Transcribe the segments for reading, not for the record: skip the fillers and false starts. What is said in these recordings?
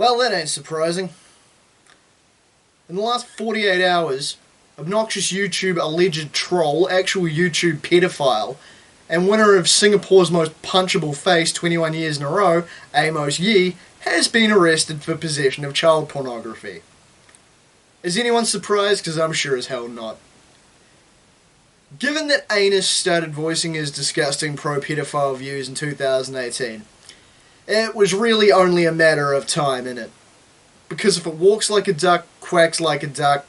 Well, that ain't surprising. In the last 48 hours, obnoxious YouTube alleged troll, actual YouTube pedophile, and winner of Singapore's most punchable face 21 years in a row, Amos Yee, has been arrested for possession of child pornography. Is anyone surprised? Because I'm sure as hell not. Given that Amos started voicing his disgusting pro-pedophile views in 2018, it was really only a matter of time, innit? Because if it walks like a duck, quacks like a duck,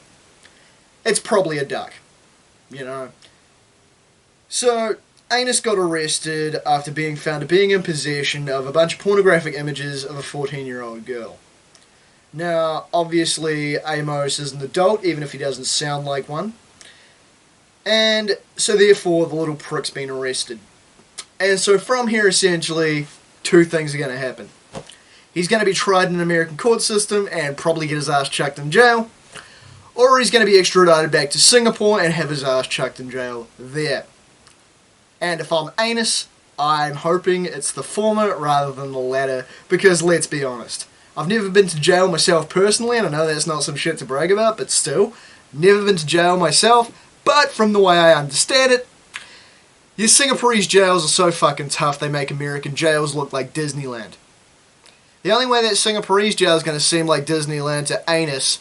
it's probably a duck, you know? So, Amos got arrested after being found to being in possession of a bunch of pornographic images of a 14-year-old girl. Now, obviously, Amos is an adult, even if he doesn't sound like one. And so therefore, the little prick's been arrested. And so from here, essentially, two things are going to happen. He's going to be tried in an American court system and probably get his ass chucked in jail. Or he's going to be extradited back to Singapore and have his ass chucked in jail there. And if I'm Amos, I'm hoping it's the former rather than the latter, because let's be honest, I've never been to jail myself personally, and I know that's not some shit to brag about, but still, never been to jail myself, but from the way I understand it, your Singapore's jails are so fucking tough they make American jails look like Disneyland. The only way that Singapore's jail is going to seem like Disneyland to Amos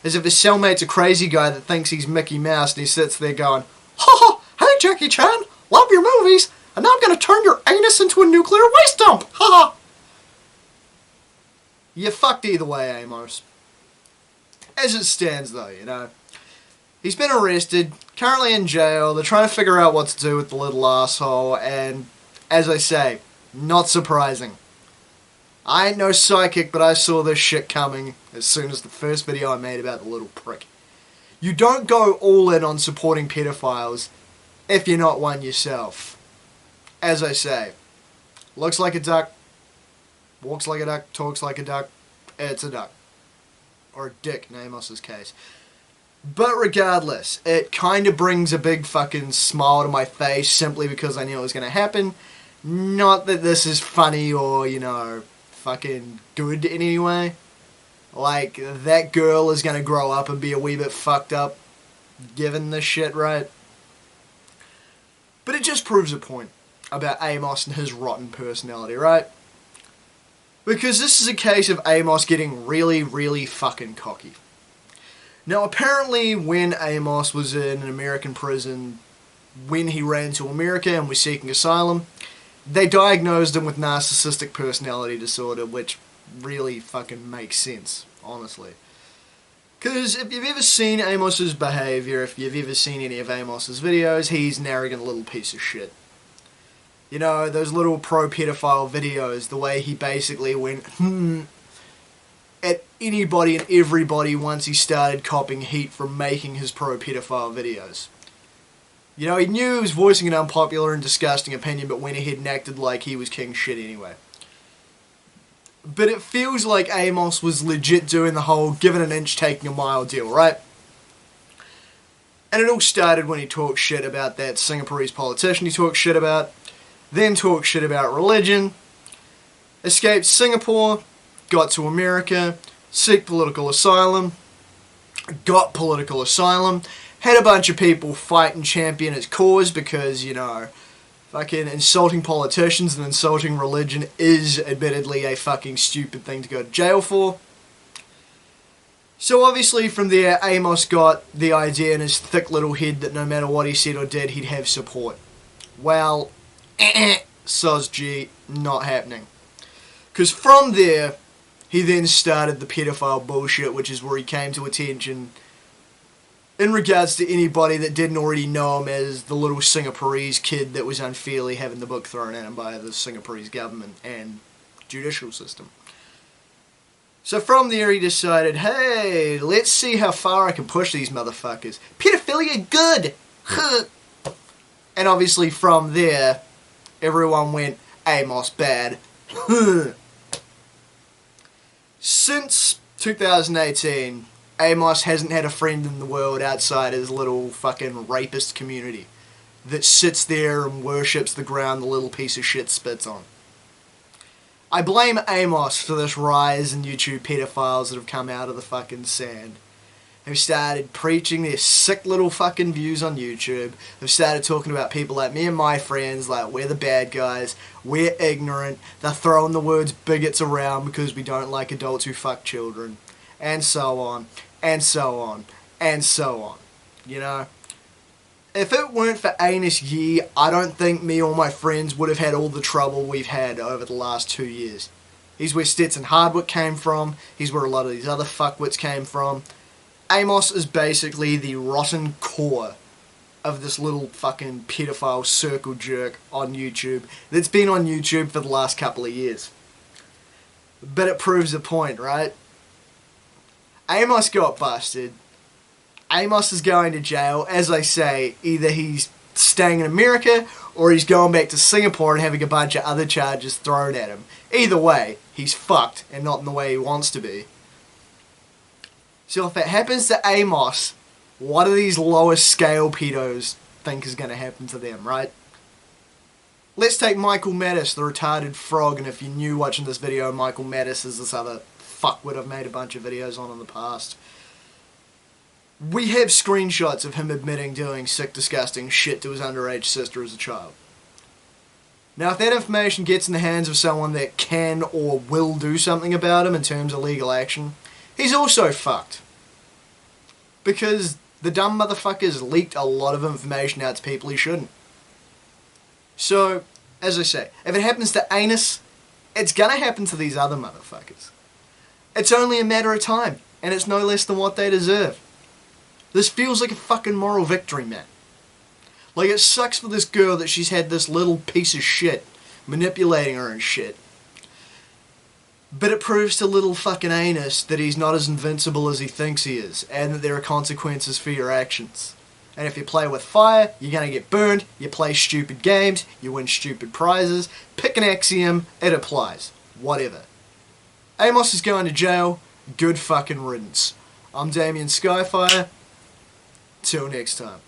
is if his cellmate's a crazy guy that thinks he's Mickey Mouse and he sits there going, "Ha ha, hey Jackie Chan, love your movies, and now I'm going to turn your anus into a nuclear waste dump, ha ha." You're fucked either way, Amos. As it stands though, you know. He's been arrested, currently in jail, they're trying to figure out what to do with the little asshole, and, as I say, not surprising. I ain't no psychic, but I saw this shit coming as soon as the first video I made about the little prick. You don't go all in on supporting pedophiles if you're not one yourself. As I say, looks like a duck, walks like a duck, talks like a duck, it's a duck. Or a dick, in Amos's case. But regardless, it kind of brings a big fucking smile to my face simply because I knew it was going to happen. Not that this is funny or, you know, fucking good in any way. Like, that girl is going to grow up and be a wee bit fucked up given this shit, right? But it just proves a point about Amos and his rotten personality, right? Because this is a case of Amos getting really, really fucking cocky. Now, apparently, when Amos was in an American prison, when he ran to America and was seeking asylum, they diagnosed him with narcissistic personality disorder, which really fucking makes sense, honestly. Because if you've ever seen Amos's behaviour, if you've ever seen any of Amos's videos, he's an arrogant little piece of shit. You know, those little pro-pedophile videos, the way he basically went, at anybody and everybody once he started copping heat from making his pro-pedophile videos. You know, he knew he was voicing an unpopular and disgusting opinion, but went ahead and acted like he was king shit anyway. But it feels like Amos was legit doing the whole given an inch taking a mile deal, right? And it all started when he talked shit about that Singapore's politician he talked shit about, then talked shit about religion, escaped Singapore, got to America, seek political asylum, got political asylum, had a bunch of people fight and champion his cause because, you know, fucking insulting politicians and insulting religion is admittedly a fucking stupid thing to go to jail for. So obviously from there, Amos got the idea in his thick little head that no matter what he said or did, he'd have support. Well, soz G, not happening. Because from there, he then started the pedophile bullshit, which is where he came to attention in regards to anybody that didn't already know him as the little Singapore's kid that was unfairly having the book thrown at him by the Singapore's government and judicial system. So from there he decided, hey, let's see how far I can push these motherfuckers. Pedophilia, good! And obviously from there, everyone went, Amos, bad. Since 2018, Amos hasn't had a friend in the world outside his little fucking rapist community that sits there and worships the ground the little piece of shit spits on. I blame Amos for this rise in YouTube pedophiles that have come out of the fucking sand. Who've started preaching their sick little fucking views on YouTube. Who've started talking about people like me and my friends, like we're the bad guys, we're ignorant, they're throwing the words bigots around because we don't like adults who fuck children. And so on, and so on, and so on. You know? If it weren't for Amos Yee, I don't think me or my friends would have had all the trouble we've had over the last 2 years. He's where Stetson Hardwick came from, he's where a lot of these other fuckwits came from. Amos is basically the rotten core of this little fucking pedophile circle jerk on YouTube that's been on YouTube for the last couple of years. But it proves a point, right? Amos got busted. Amos is going to jail. As I say, either he's staying in America or he's going back to Singapore and having a bunch of other charges thrown at him. Either way, he's fucked and not in the way he wants to be. So if it happens to Amos, what do these lower scale pedos think is going to happen to them, right? Let's take Michael Mattis, the retarded frog, and if you're new watching this video, Michael Mattis is this other fuckwit I've made a bunch of videos on in the past. We have screenshots of him admitting doing sick, disgusting shit to his underage sister as a child. Now, if that information gets in the hands of someone that can or will do something about him in terms of legal action, he's also fucked. Because the dumb motherfucker's leaked a lot of information out to people he shouldn't. So, as I say, if it happens to Amos, it's gonna happen to these other motherfuckers. It's only a matter of time, and it's no less than what they deserve. This feels like a fucking moral victory, man. Like, it sucks for this girl that she's had this little piece of shit manipulating her and shit. But it proves to little fucking Amos that he's not as invincible as he thinks he is, and that there are consequences for your actions. And if you play with fire, you're gonna get burned, you play stupid games, you win stupid prizes, pick an axiom, it applies. Whatever. Amos is going to jail, good fucking riddance. I'm Damian Skyfire, till next time.